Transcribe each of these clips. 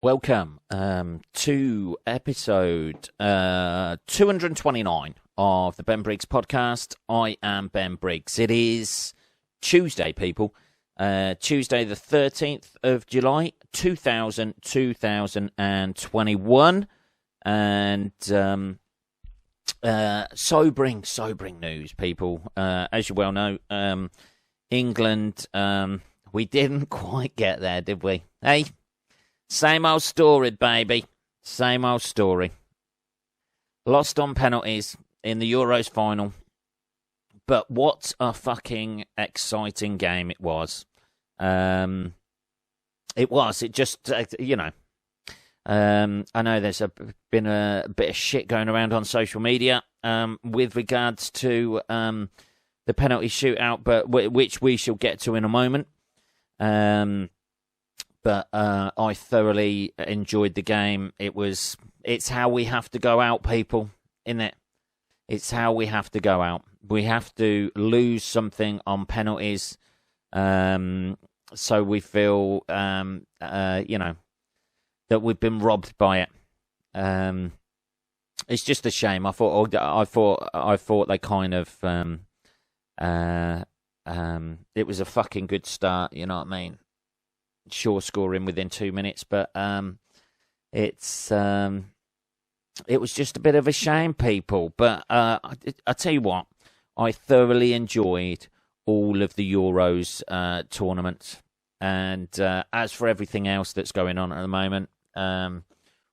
Welcome to episode 229 of the Ben Briggs podcast. I am Ben Briggs. It is Tuesday, people. Tuesday the 13th of July, 2021. And sobering news, people. As you well know, England, we didn't quite get there, did we? Hey? Same old story, baby. Same old story. Lost on penalties in the Euros final. But what a fucking exciting game it was. It was. It just, I know there's been a bit of shit going around on social media with regards to the penalty shootout, but which we shall get to in a moment. But I thoroughly enjoyed the game. It's how we have to go out, people, isn't it? It's how we have to go out. We have to lose something on penalties, so we feel, that we've been robbed by it. It's just a shame. I thought they kind of, it was a fucking good start. You know what I mean? Sure, scoring within 2 minutes, but it was just a bit of a shame, people. But I tell you what, I thoroughly enjoyed all of the Euros tournament, and as for everything else that's going on at the moment,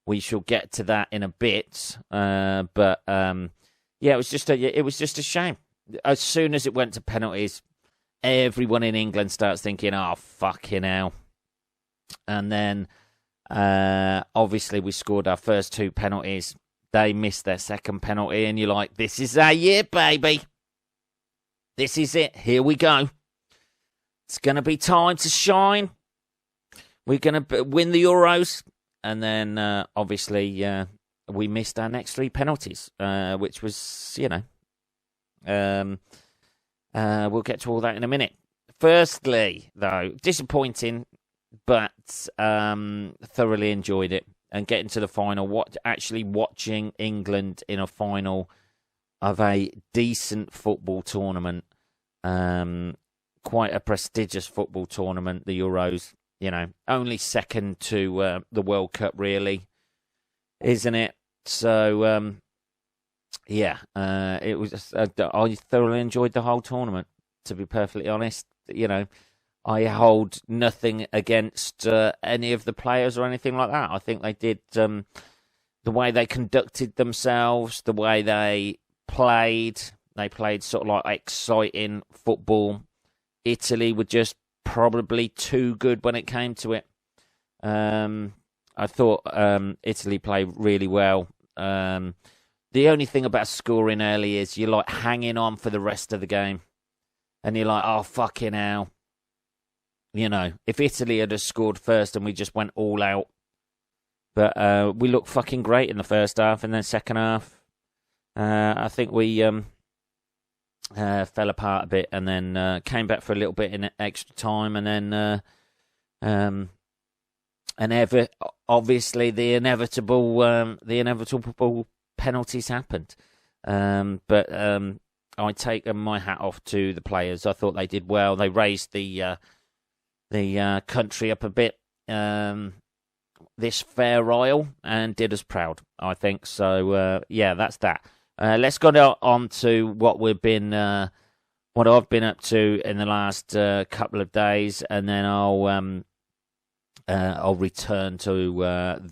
we shall get to that in a bit. But it was just a shame. As soon as it went to penalties, everyone in England starts thinking, "Oh, fucking hell." And then, obviously, we scored our first two penalties. They missed their second penalty, and you're like, this is our year, baby. This is it. Here we go. It's going to be time to shine. We're going to win the Euros. And then, obviously, we missed our next three penalties, which was, we'll get to all that in a minute. Firstly, though, disappointing, but thoroughly enjoyed it, and getting to the final. Watching England in a final of a decent football tournament, quite a prestigious football tournament, the Euros. Only second to the World Cup, really, isn't it? So it was. I thoroughly enjoyed the whole tournament. To be perfectly honest, I hold nothing against any of the players or anything like that. I think they did the way they conducted themselves, the way they played. They played sort of like exciting football. Italy were just probably too good when it came to it. I thought Italy played really well. The only thing about scoring early is you're like hanging on for the rest of the game. And you're like, oh, fucking hell. If Italy had scored first and we just went all out. But we looked fucking great in the first half, and then second half, I think we fell apart a bit, and then came back for a little bit in extra time, and then obviously the inevitable penalties happened. But I take my hat off to the players. I thought they did well. They raised the country up a bit this fair isle, and did us proud, I think. So that's that. Let's go on to what I've been up to in the last couple of days, and then I'll return to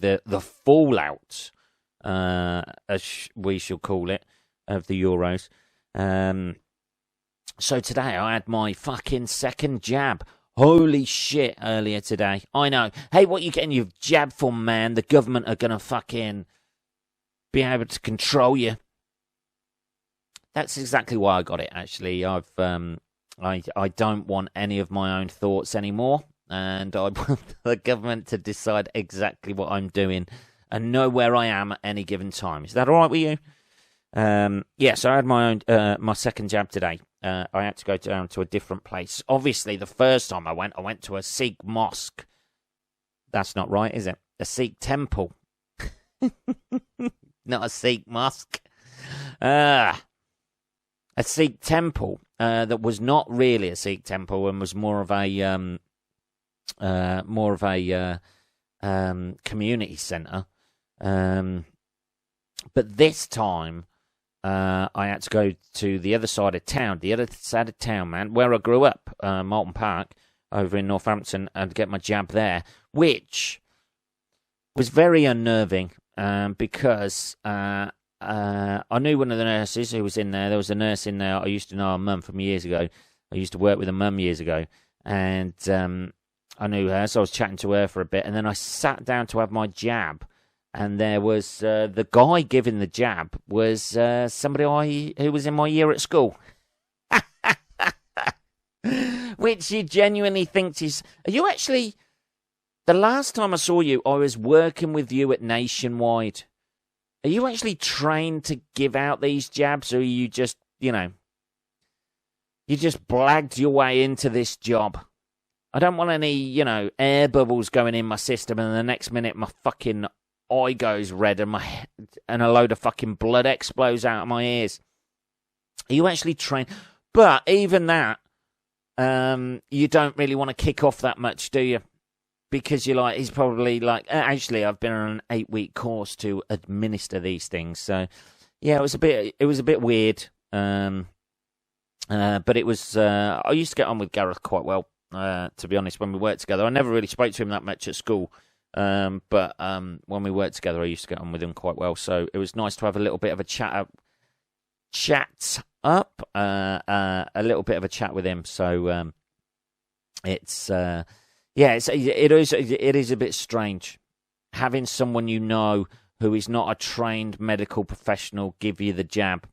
the fallout, as we shall call it, of the Euros. So today I had my fucking second jab. Holy shit, earlier today. I know. Hey, what you getting your jab for, man? The government are going to fucking be able to control you. That's exactly why I got it, actually. I don't want any of my own thoughts anymore, and I want the government to decide exactly what I'm doing and know where I am at any given time. Is that all right with you? So I had my second jab today. I had to go down to a different place. Obviously, the first time I went to a Sikh mosque. That's not right, is it? a Sikh temple. Not a Sikh mosque. A Sikh temple that was not really a Sikh temple and was more of a community centre. But this time, I had to go to the other side of town. The other side of town, man, where I grew up, Malton Park, over in Northampton, and get my jab there, which was very unnerving because I knew one of the nurses who was in there. There was a nurse in there I used to know her mum from years ago. I used to work with her mum years ago, and I knew her, so I was chatting to her for a bit, and then I sat down to have my jab, and there was the guy giving the jab was somebody who was in my year at school. Which you genuinely think is... Are you actually... The last time I saw you, I was working with you at Nationwide. Are you actually trained to give out these jabs, or are you just, you just blagged your way into this job? I don't want any, air bubbles going in my system, and the next minute my fucking eye goes red and a load of fucking blood explodes out of my ears. Are you actually trained? But even that, you don't really want to kick off that much, do you? Because you're like, he's probably like, actually, I've been on an 8-week course to administer these things. So, yeah, it was a bit weird. But it was, I used to get on with Gareth quite well, to be honest, when we worked together. I never really spoke to him that much at school. But when we worked together, I used to get on with him quite well. So it was nice to have a little bit of a chat up, a little bit of a chat with him. So it's it is a bit strange having someone who is not a trained medical professional give you the jab.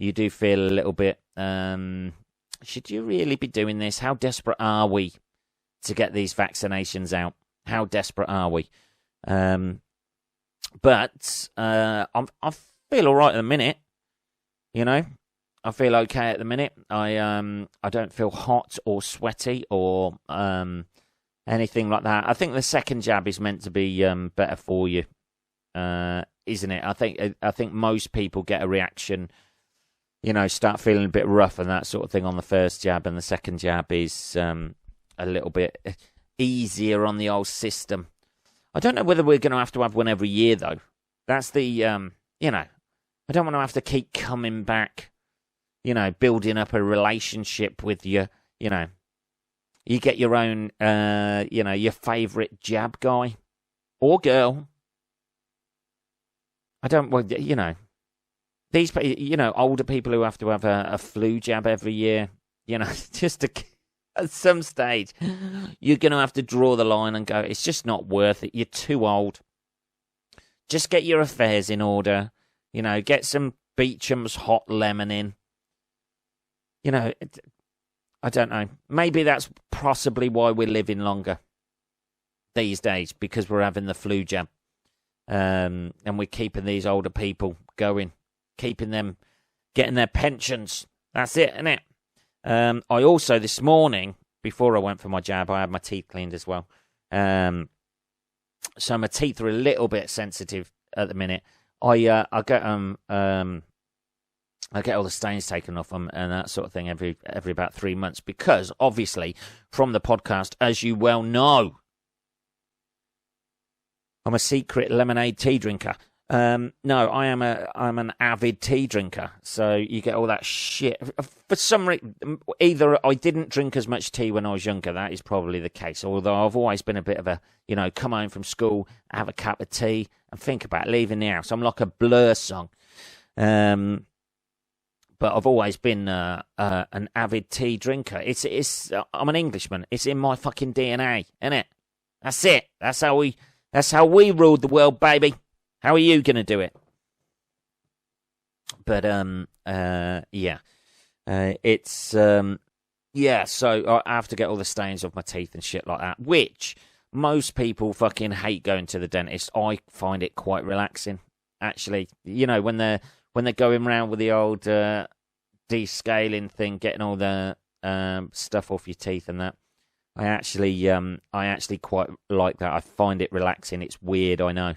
You do feel a little bit, should you really be doing this? How desperate are we to get these vaccinations out? How desperate are we? But I feel all right at the minute. I feel okay at the minute. I don't feel hot or sweaty or anything like that. I think the second jab is meant to be better for you, isn't it? I think most people get a reaction, start feeling a bit rough and that sort of thing on the first jab, and the second jab is a little bit easier on the old system. I don't know whether we're going to have one every year, though. That's the, I don't want to have to keep coming back, building up a relationship with you, You get your own, your favourite jab guy or girl. These, older people who have to have a flu jab every year, just to... At some stage, you're going to have to draw the line and go, it's just not worth it. You're too old. Just get your affairs in order. Get some Beecham's hot lemon in. I don't know. Maybe that's possibly why we're living longer these days, because we're having the flu jab. And we're keeping these older people going, keeping them, getting their pensions. That's it, isn't it? I also, this morning, before I went for my jab, I had my teeth cleaned as well. So my teeth are a little bit sensitive at the minute. I get all the stains taken off them and that sort of thing every about 3 months, because obviously from the podcast, as you well know, I'm a secret lemonade tea drinker. No, I'm an avid tea drinker. So you get all that shit. For some reason, either I didn't drink as much tea when I was younger. That is probably the case. Although I've always been a bit of a, come home from school, have a cup of tea, and think about leaving the house. I'm like a Blur song. But I've always been an avid tea drinker. I'm an Englishman. It's in my fucking DNA, isn't it? That's it. That's how we ruled the world, baby. How are you going to do it? But, so I have to get all the stains off my teeth and shit like that, which most people fucking hate going to the dentist. I find it quite relaxing, actually. When they're going around with the old descaling thing, getting all the stuff off your teeth and that. I actually quite like that. I find it relaxing. It's weird, I know.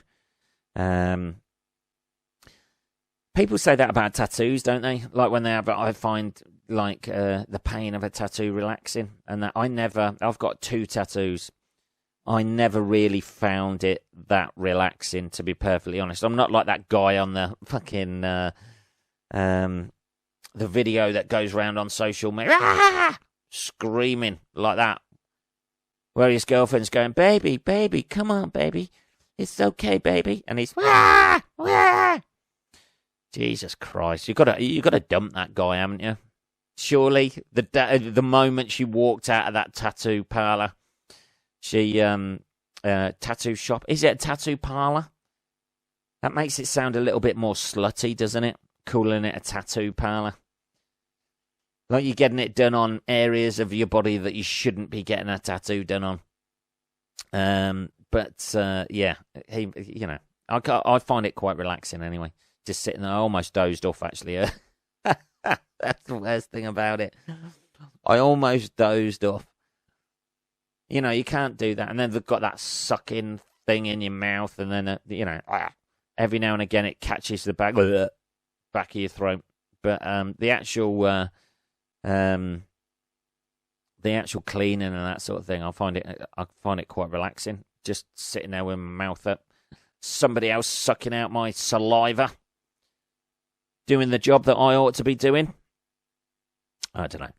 People say that about tattoos, don't they? Like when they have, I find like the pain of a tattoo relaxing, and that I've got 2 tattoos. I never really found it that relaxing, to be perfectly honest. I'm not like that guy on the fucking the video that goes around on social media, screaming like that, where his girlfriend's going, "Baby, baby, come on, baby, it's okay, baby," and he's Jesus Christ, you gotta dump that guy, haven't you? Surely the moment she walked out of that tattoo parlor, tattoo shop. Is it a tattoo parlor? That makes it sound a little bit more slutty, doesn't it? Calling it a tattoo parlor. Like you're getting it done on areas of your body that you shouldn't be getting a tattoo done on. Yeah, I find it quite relaxing anyway. Just sitting there, I almost dozed off actually. That's the worst thing about it. I almost dozed off. You know, you can't do that. And then they've got that sucking thing in your mouth, and then, every now and again it catches the back of your throat. But the actual cleaning and that sort of thing, I find it quite relaxing. Just sitting there with my mouth up, somebody else sucking out my saliva, doing the job that I ought to be doing. I don't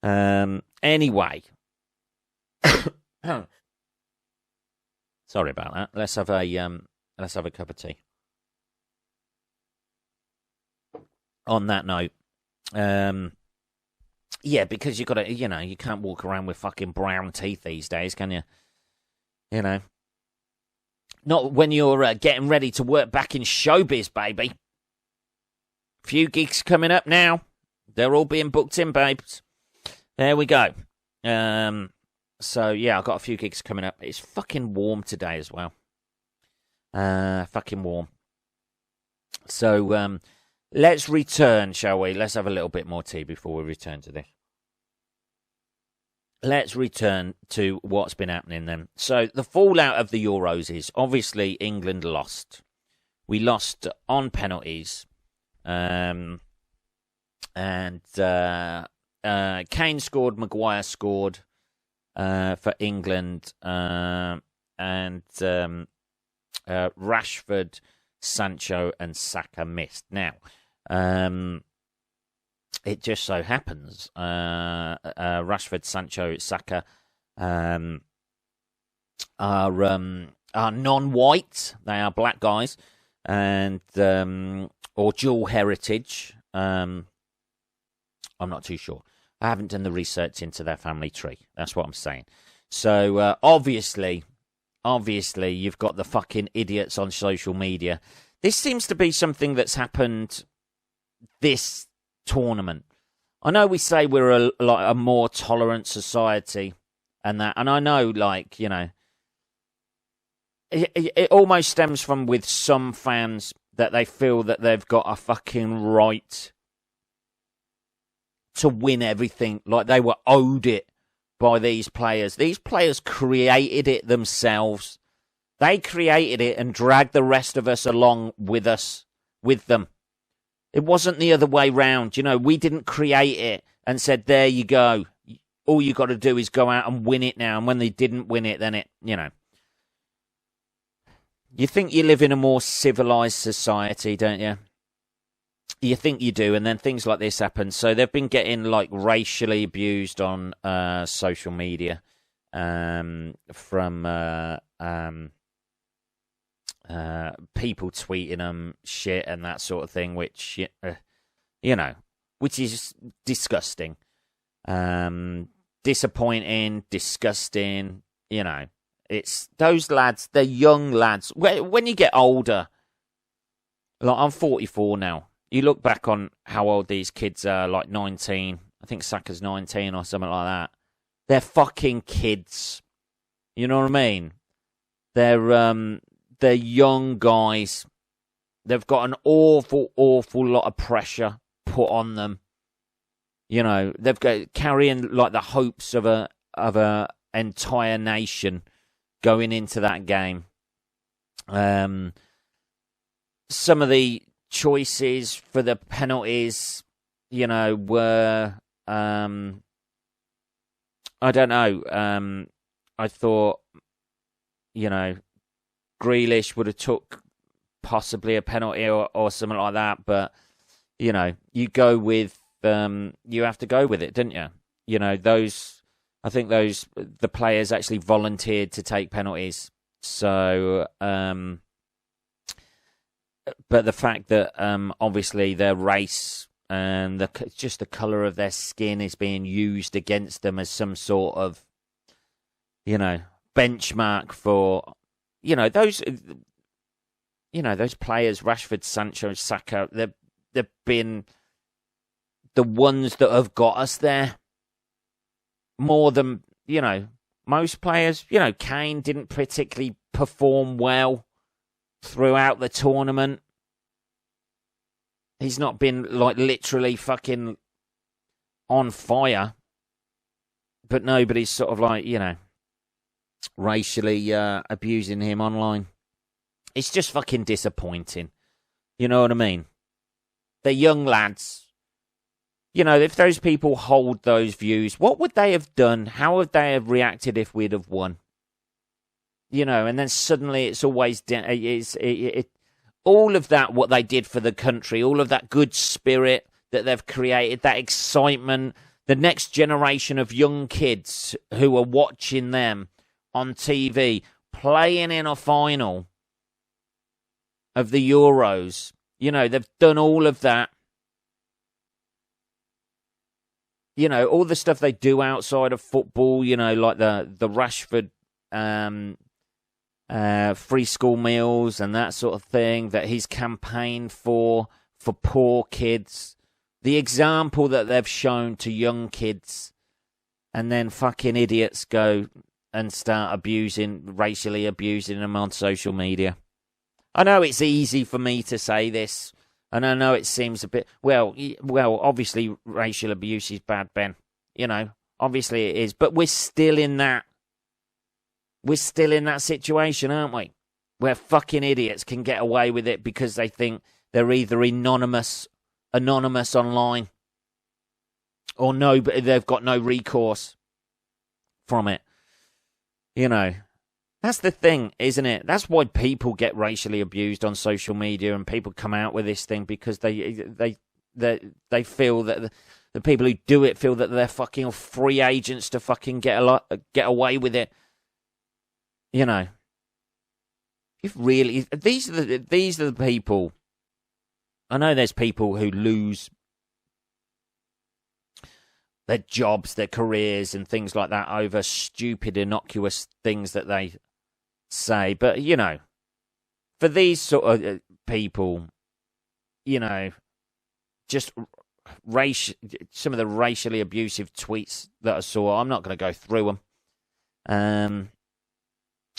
know. Anyway. Sorry about that. Let's have a cup of tea. On that note, because you gotta, you can't walk around with fucking brown teeth these days, can you? You know, not when you're getting ready to work back in showbiz, baby. Few gigs coming up now. They're all being booked in, babes. There we go. So, yeah, I've got a few gigs coming up. It's fucking warm today as well. Fucking warm. So, let's return, shall we? Let's have a little bit more tea before we return to this. Let's return to what's been happening then. So, the fallout of the Euros is, obviously, England lost. We lost on penalties. And Kane scored, Maguire scored. For England, and Rashford, Sancho, and Saka missed. Now, it just so happens Rashford, Sancho, Saka are non-white. They are black guys, and or dual heritage. I'm not too sure. I haven't done the research into their family tree. That's what I'm saying. So, obviously, you've got the fucking idiots on social media. This seems to be something that's happened this tournament. I know we say we're a more tolerant society and that, and I know, it almost stems from with some fans that they feel that they've got a fucking right to win everything, like they were owed it by these players. These players created it themselves. They created it and dragged the rest of us along with them. It wasn't the other way round. We didn't create it and said, there you go. All you got to do is go out and win it now. And when they didn't win it, then you think you live in a more civilized society, don't you? You think you do, and then things like this happen. So they've been getting racially abused on social media from people tweeting them shit and that sort of thing, which which is disgusting, disappointing, disgusting. It's those lads. They're young lads. When you get older, I'm 44 now. You look back on how old these kids are, 19. I think Saka's 19 or something like that. They're fucking kids. You know what I mean? They're young guys. They've got an awful, awful lot of pressure put on them. They've got carrying the hopes of a entire nation going into that game. Some of the choices for the penalties, were I don't know. I thought, Grealish would have took possibly a penalty or something like that, but you go with you have to go with it, didn't you? I think the players actually volunteered to take penalties. So, but the fact that obviously their race and just the colour of their skin is being used against them as some sort of, benchmark for, those players, Rashford, Sancho, Saka, they've been the ones that have got us there more than, most players. Kane didn't particularly perform well throughout the tournament. He's not been, literally fucking on fire. But nobody's sort of racially abusing him online. It's just fucking disappointing. You know what I mean? They're young lads. If those people hold those views, what would they have done? How would they have reacted if we'd have won? And then suddenly it's always... all of that, what they did for the country, all of that good spirit that they've created, that excitement, the next generation of young kids who are watching them on TV, playing in a final of the Euros. They've done all of that. All the stuff they do outside of football, like the Rashford free school meals and that sort of thing that he's campaigned for poor kids. The example that they've shown to young kids, and then fucking idiots go and start racially abusing them on social media. I know it's easy for me to say this, and I know it seems a bit... Well, obviously racial abuse is bad, Ben. Obviously it is. But we're still in that situation, aren't we? Where fucking idiots can get away with it because they think they're either anonymous online, or no, but they've got no recourse from it. That's the thing, isn't it? That's why people get racially abused on social media, and people come out with this thing because they feel that the people who do it feel that they're fucking free agents to fucking get away with it. If really, these are the people. I know there's people who lose their jobs, their careers, and things like that over stupid, innocuous things that they say. But, for these sort of people, just some of the racially abusive tweets that I saw, I'm not going to go through them.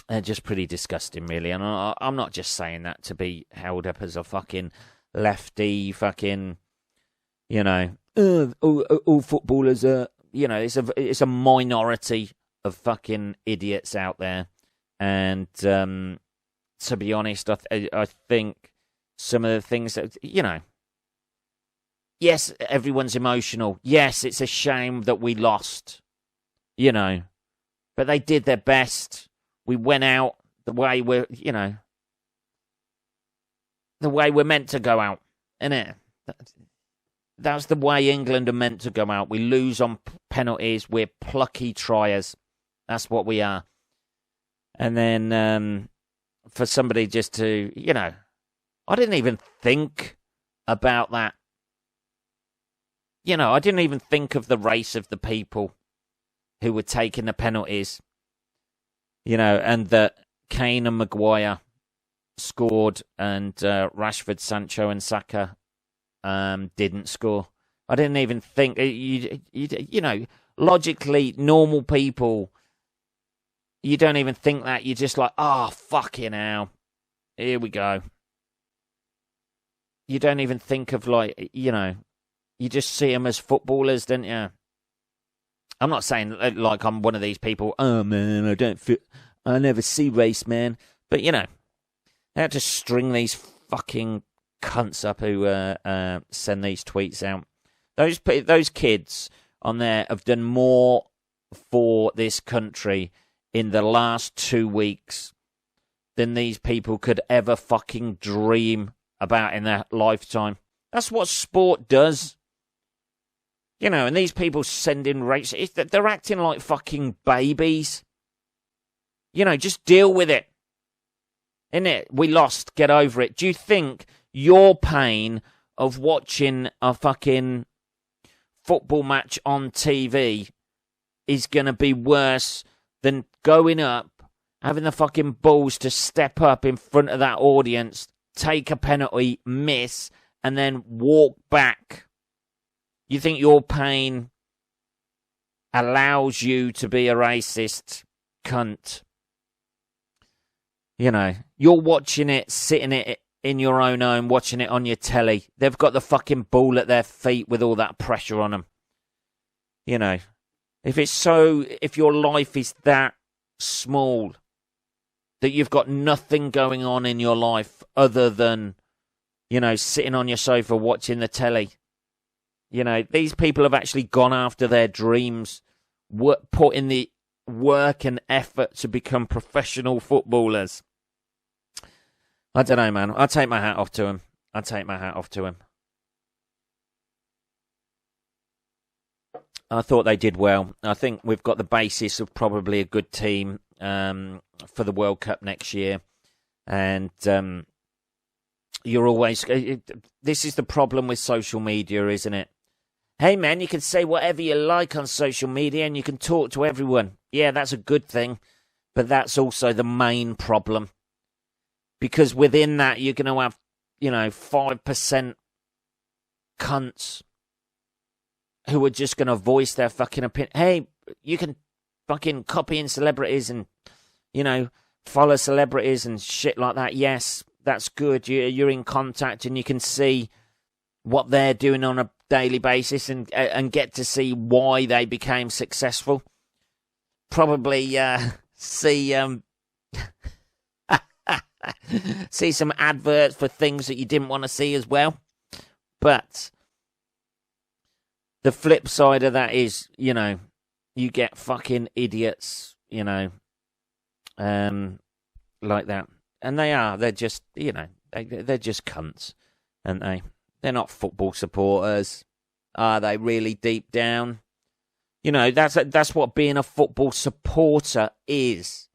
They're just pretty disgusting, really. And I'm not just saying that to be held up as a fucking lefty, fucking, all footballers are, it's a minority of fucking idiots out there. And to be honest, I think some of the things that, yes, everyone's emotional. Yes, it's a shame that we lost, but they did their best. We went out the way we're meant to go out, innit? That's the way England are meant to go out. We lose on penalties. We're plucky triers. That's what we are. And then for somebody just to, I didn't even think about that. I didn't even think of the race of the people who were taking the penalties. And that Kane and Maguire scored and Rashford, Sancho and Saka didn't score. I didn't even think, logically, normal people, you don't even think that. You're just like, oh, fucking hell. Here we go. You don't even think of you just see them as footballers, don't you? I'm not saying like I'm one of these people, oh man, I never see race, man. But, you know, they have to string these fucking cunts up who send these tweets out. Those kids on there have done more for this country in the last 2 weeks than these people could ever fucking dream about in their lifetime. That's what sport does. You know, and these people send in race. They're acting like fucking babies. You know, just deal with it. Innit? We lost. Get over it. Do you think your pain of watching a fucking football match on TV is going to be worse than going up, having the fucking balls to step up in front of that audience, take a penalty, miss, and then walk back? You think your pain allows you to be a racist cunt? You know, you're watching it, sitting it in your own home, watching it on your telly. They've got the fucking ball at their feet with all that pressure on them. You know, if your life is that small that you've got nothing going on in your life other than, you know, sitting on your sofa watching the telly. You know, these people have actually gone after their dreams, put in the work and effort to become professional footballers. I don't know, man. I'll take my hat off to him. I thought they did well. I think we've got the basis of probably a good team for the World Cup next year. And you're always... This is the problem with social media, isn't it? Hey, man, you can say whatever you like on social media and you can talk to everyone. Yeah, that's a good thing. But that's also the main problem. Because within that, you're going to have, 5% cunts who are just going to voice their fucking opinion. Hey, you can fucking copy in celebrities and, follow celebrities and shit like that. Yes, that's good. You're in contact and you can see what they're doing on a daily basis and get to see why they became successful. Probably see see some adverts for things that you didn't want to see as well. But the flip side of that is, you get fucking idiots, like that. And they're just, they're just cunts, aren't they? They're not football supporters. Are they really deep down? That's what being a football supporter is.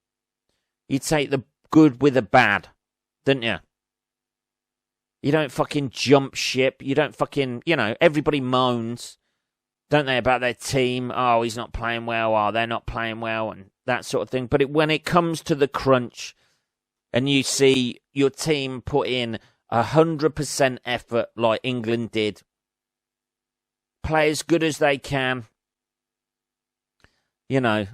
You take the good with the bad, don't you? You don't fucking jump ship. You don't fucking, everybody moans, don't they, about their team. Oh, he's not playing well. Oh, they're not playing well, and that sort of thing. But when it comes to the crunch and you see your team put in 100% effort like England did, play as good as they can, they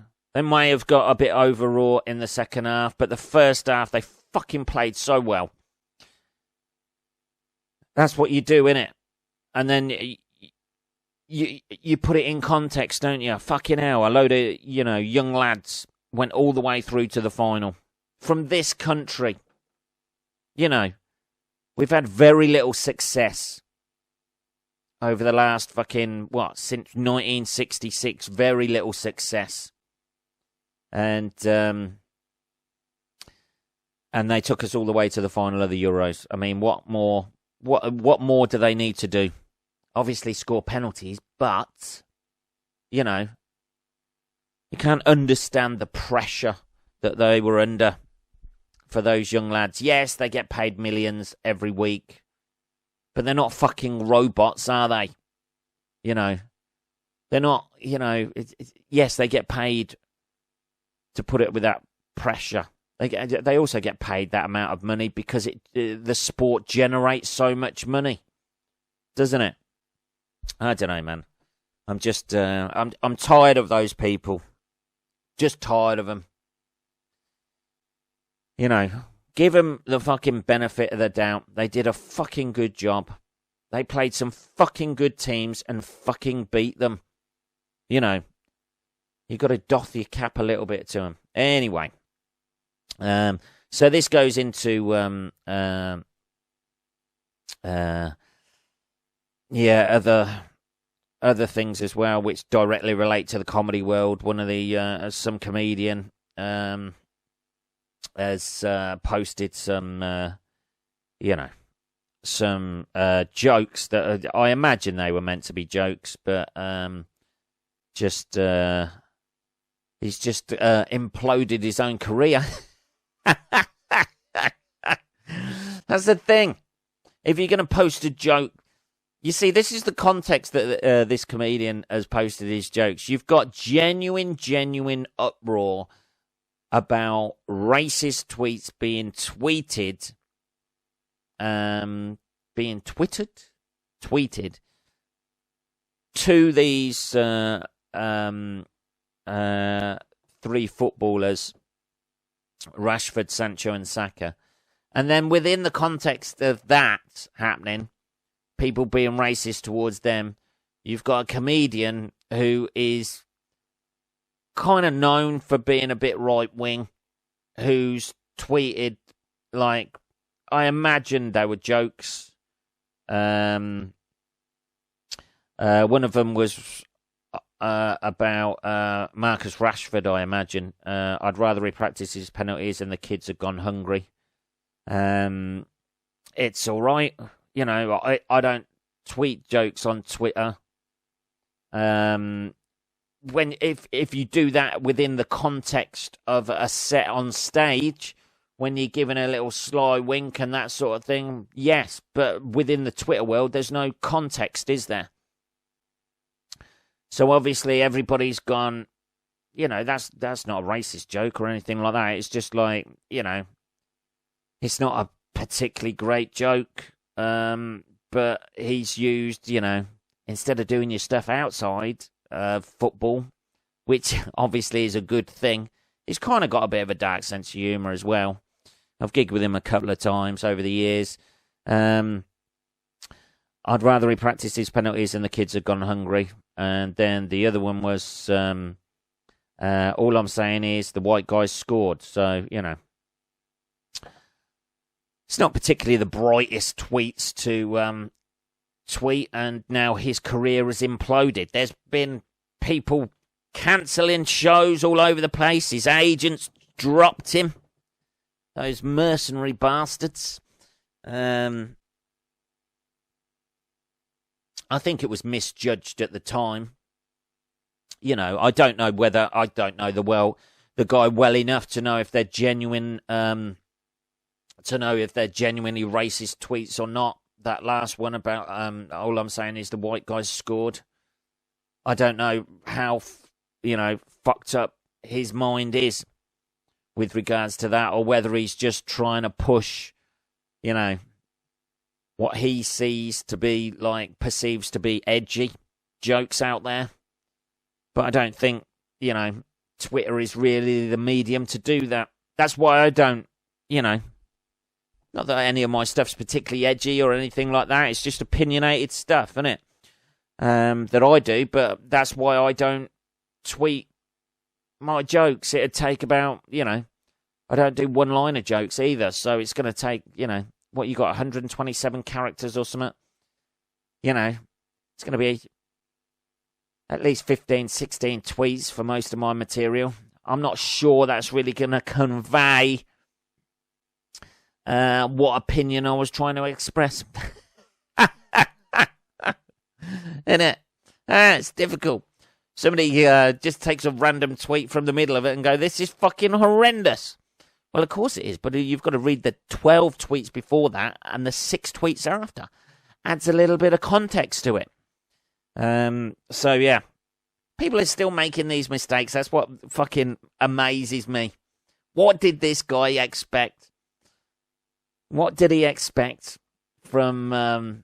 may have got a bit overwrought in the second half, but the first half they fucking played so well. That's what you do, innit? And then you put it in context, don't you? Fucking hell, a load of, young lads went all the way through to the final. From this country. We've had very little success over the last since 1966. Very little success. And they took us all the way to the final of the Euros. I mean, what more do they need to do? Obviously score penalties, but, you can't understand the pressure that they were under for those young lads. Yes, they get paid millions every week, but they're not fucking robots, are they? They're not, yes, they get paid to put it with that pressure. They also get paid that amount of money because the sport generates so much money, doesn't it? I don't know, man. I'm just I'm tired of those people. Just tired of them. Give them the fucking benefit of the doubt. They did a fucking good job. They played some fucking good teams and fucking beat them. You've got to doff your cap a little bit to him. Anyway, so this goes into other things as well, which directly relate to the comedy world. One of the some comedian has posted some some jokes that I imagine they were meant to be jokes, but he's just imploded his own career. That's the thing. If you're going to post a joke, you see, this is the context that this comedian has posted his jokes. You've got genuine uproar about racist tweets being tweeted, tweeted to these three footballers, Rashford, Sancho, and Saka. And then within the context of that happening, people being racist towards them, you've got a comedian who is kind of known for being a bit right-wing, who's tweeted, like, I imagine they were jokes. One of them was about Marcus Rashford, I imagine. I'd rather he practices penalties and the kids have gone hungry. It's all right. You know, I don't tweet jokes on Twitter. If you do that within the context of a set on stage, when you're giving a little sly wink and that sort of thing, yes. But within the Twitter world, there's no context, is there? So obviously everybody's gone, you know, that's not a racist joke or anything like that. It's just like, you know, it's not a particularly great joke, but he's used, you know, instead of doing your stuff outside football, which obviously is a good thing, he's kind of got a bit of a dark sense of humour as well. I've gigged with him a couple of times over the years. I'd rather he practiced his penalties and the kids had gone hungry. And then the other one was, all I'm saying is the white guys scored. So, you know, it's not particularly the brightest tweets to tweet, and now his career has imploded. There's been people cancelling shows all over the place. His agents dropped him. Those mercenary bastards. I think it was misjudged at the time. You know, I don't know the guy well enough to know if they're genuine, to know if they're genuinely racist tweets or not. That last one about, all I'm saying is the white guys scored. I don't know how, fucked up his mind is with regards to that, or whether he's just trying to push, what he sees to be perceives to be edgy jokes out there. But I don't think, Twitter is really the medium to do that. That's why I don't, not that any of my stuff's particularly edgy or anything like that. It's just opinionated stuff, isn't it? That I do, but that's why I don't tweet my jokes. It'd take about, I don't do one-liner jokes either. So it's going to take, what you got, 127 characters or something? It's going to be at least 15, 16 tweets for most of my material. I'm not sure that's really going to convey what opinion I was trying to express. Isn't it? It's difficult. Somebody just takes a random tweet from the middle of it and go, this is fucking horrendous. Well, of course it is, but you've got to read the 12 tweets before that and the 6 tweets after. Adds a little bit of context to it. So, yeah. People are still making these mistakes. That's what fucking amazes me. What did this guy expect? What did he expect from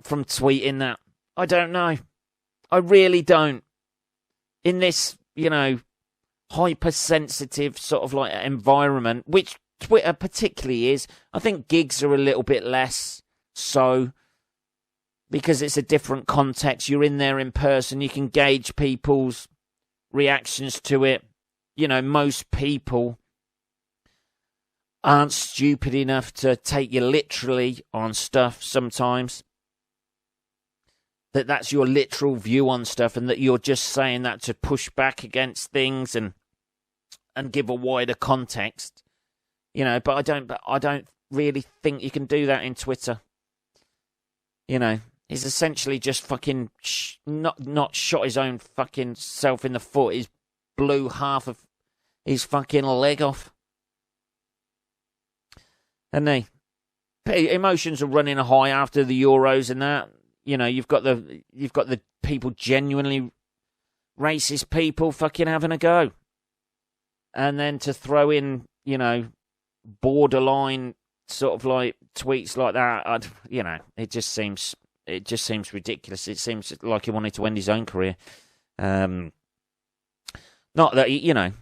tweeting that? I don't know. I really don't. In this, hypersensitive sort of environment, which Twitter particularly is, I think gigs are a little bit less so, because it's a different context. You're in there in person. You can gauge people's reactions to it. You know, most people aren't stupid enough to take you literally on stuff sometimes. That's your literal view on stuff, and that you're just saying that to push back against things and give a wider context. You know, but I don't really think you can do that in Twitter. You know, he's essentially just fucking not shot his own fucking self in the foot. He's blew half of his fucking leg off. And emotions are running high after the Euros and that. You know, you've got the people, genuinely racist people, fucking having a go. And then to throw in, you know, borderline sort of like tweets like that, it just seems ridiculous. It seems like he wanted to end his own career. Not that you know,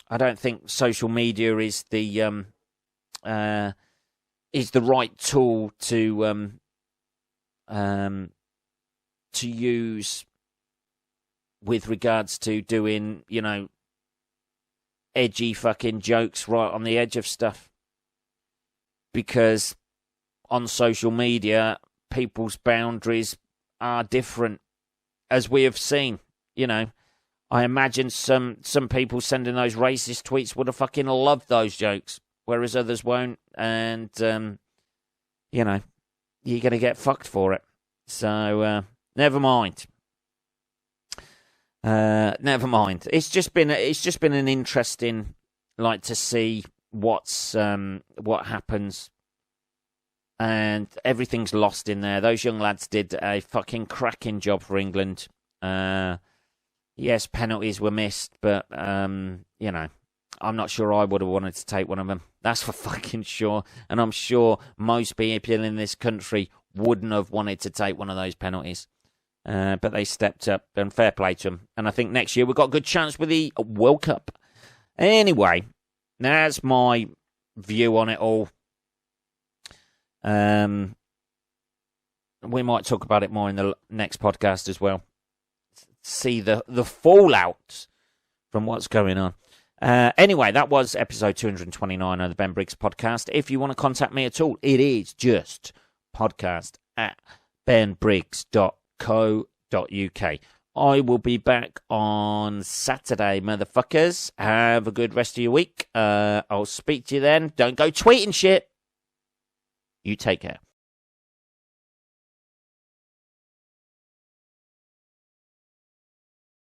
I don't think social media is the right tool to use with regards to doing, you know, edgy fucking jokes right on the edge of stuff. Because on social media, people's boundaries are different, as we have seen. You know, I imagine some people sending those racist tweets would have fucking loved those jokes, whereas others won't. And, you know, you're going to get fucked for it. So, never mind. Never mind. It's just been an interesting, like, to see what happens, and everything's lost in there. Those young lads did a fucking cracking job for England. Yes, penalties were missed, but you know, I'm not sure I would have wanted to take one of them. That's for fucking sure. And I'm sure most people in this country wouldn't have wanted to take one of those penalties. But they stepped up, and fair play to them. And I think next year we've got a good chance with the World Cup. Anyway, that's my view on it all. We might talk about it more in the next podcast as well. See the fallout from what's going on. Anyway, that was episode 229 of the Ben Briggs podcast. If you want to contact me at all, it is just podcast@benbriggs.co.uk. I will be back on Saturday, motherfuckers. Have a good rest of your week. I'll speak to you then. Don't go tweeting shit. You take care.